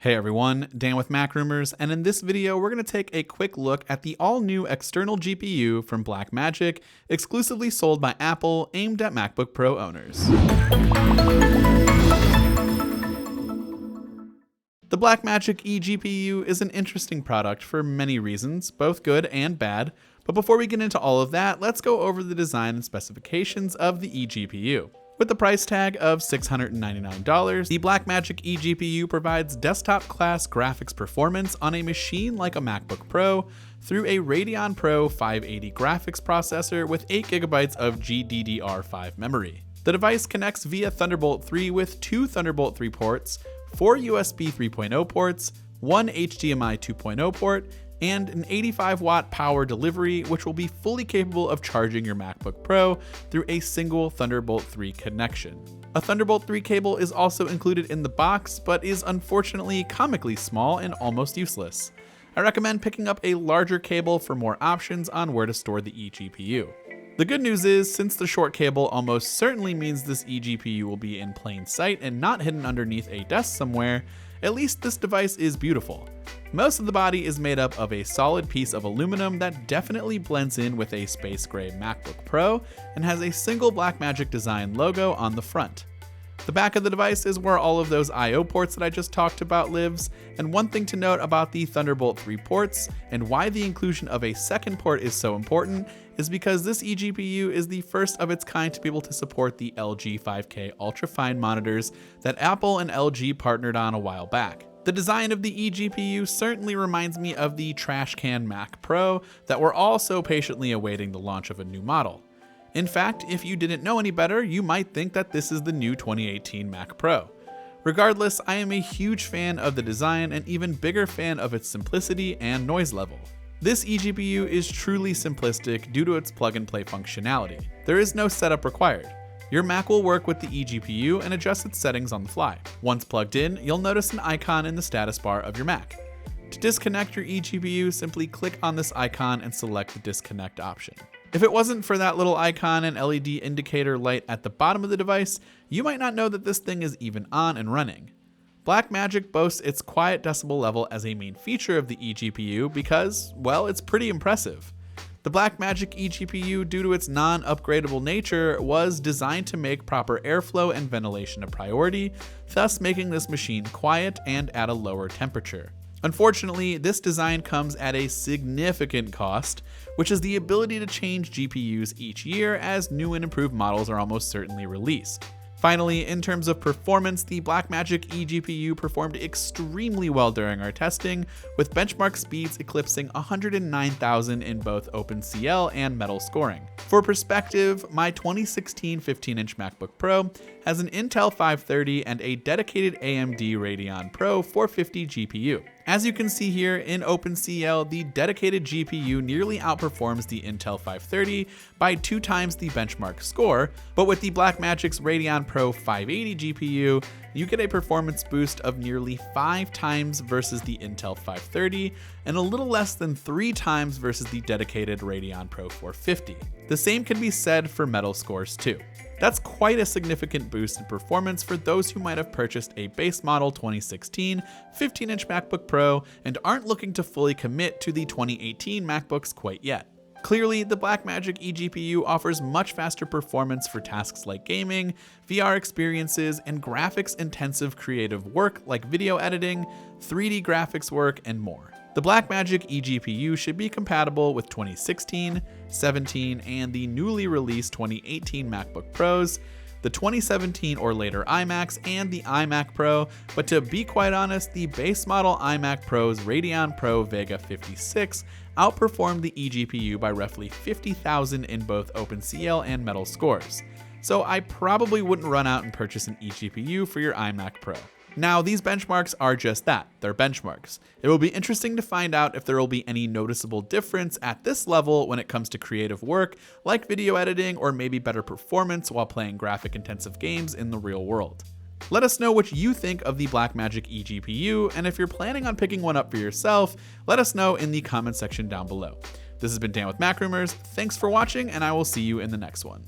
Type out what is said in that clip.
Hey everyone, Dan with MacRumors, and in this video we're going to take a quick look at the all-new external GPU from Blackmagic, exclusively sold by Apple, aimed at MacBook Pro owners. The Blackmagic eGPU is an interesting product for many reasons, both good and bad, but before we get into all of that, let's go over the design and specifications of the eGPU. With the price tag of $699, the Blackmagic eGPU provides desktop-class graphics performance on a machine like a MacBook Pro through a Radeon Pro 580 graphics processor with 8GB of GDDR5 memory. The device connects via Thunderbolt 3 with 2 Thunderbolt 3 ports, 4 USB 3.0 ports, 1 HDMI 2.0 port, and an 85-watt power delivery, which will be fully capable of charging your MacBook Pro through a single Thunderbolt 3 connection. A Thunderbolt 3 cable is also included in the box, but is unfortunately comically small and almost useless. I recommend picking up a larger cable for more options on where to store the eGPU. The good news is, since the short cable almost certainly means this eGPU will be in plain sight and not hidden underneath a desk somewhere, at least this device is beautiful. Most of the body is made up of a solid piece of aluminum that definitely blends in with a space gray MacBook Pro and has a single Blackmagic design logo on the front. The back of the device is where all of those I/O ports that I just talked about lives, and one thing to note about the Thunderbolt 3 ports and why the inclusion of a second port is so important is because this eGPU is the first of its kind to be able to support the LG 5K ultrafine monitors that Apple and LG partnered on a while back. The design of the eGPU certainly reminds me of the trash can Mac Pro that we're all so patiently awaiting the launch of a new model. In fact, if you didn't know any better, you might think that this is the new 2018 Mac Pro. Regardless, I am a huge fan of the design and even bigger fan of its simplicity and noise level. This eGPU is truly simplistic due to its plug-and-play functionality. There is no setup required. Your Mac will work with the eGPU and adjust its settings on the fly. Once plugged in, you'll notice an icon in the status bar of your Mac. To disconnect your eGPU, simply click on this icon and select the disconnect option. If it wasn't for that little icon and LED indicator light at the bottom of the device, you might not know that this thing is even on and running. Blackmagic boasts its quiet decibel level as a main feature of the eGPU because, well, it's pretty impressive. The Blackmagic eGPU, due to its non-upgradable nature, was designed to make proper airflow and ventilation a priority, thus making this machine quiet and at a lower temperature. Unfortunately, this design comes at a significant cost, which is the ability to change GPUs each year as new and improved models are almost certainly released. Finally, in terms of performance, the Blackmagic eGPU performed extremely well during our testing, with benchmark speeds eclipsing 109,000 in both OpenCL and Metal scoring. For perspective, my 2016 15-inch MacBook Pro has an Intel 530 and a dedicated AMD Radeon Pro 450 GPU. As you can see here, in OpenCL, the dedicated GPU nearly outperforms the Intel 530 by 2 times the benchmark score, but with the Blackmagic's Radeon Pro 580 GPU, you get a performance boost of nearly 5 times versus the Intel 530 and a little less than 3 times versus the dedicated Radeon Pro 450. The same can be said for Metal scores too. That's quite a significant boost in performance for those who might have purchased a base model 2016 15-inch MacBook Pro and aren't looking to fully commit to the 2018 MacBooks quite yet. Clearly, the Blackmagic eGPU offers much faster performance for tasks like gaming, VR experiences, and graphics-intensive creative work like video editing, 3D graphics work, and more. The Blackmagic eGPU should be compatible with 2016, 17, and the newly released 2018 MacBook Pros, the 2017 or later iMacs, and the iMac Pro, but to be quite honest, the base model iMac Pro's Radeon Pro Vega 56 outperformed the eGPU by roughly 50,000 in both OpenCL and Metal scores, so I probably wouldn't run out and purchase an eGPU for your iMac Pro. Now, these benchmarks are just that, they're benchmarks. It will be interesting to find out if there will be any noticeable difference at this level when it comes to creative work, like video editing or maybe better performance while playing graphic-intensive games in the real world. Let us know what you think of the Blackmagic eGPU, and if you're planning on picking one up for yourself, let us know in the comment section down below. This has been Dan with MacRumors, thanks for watching, and I will see you in the next one.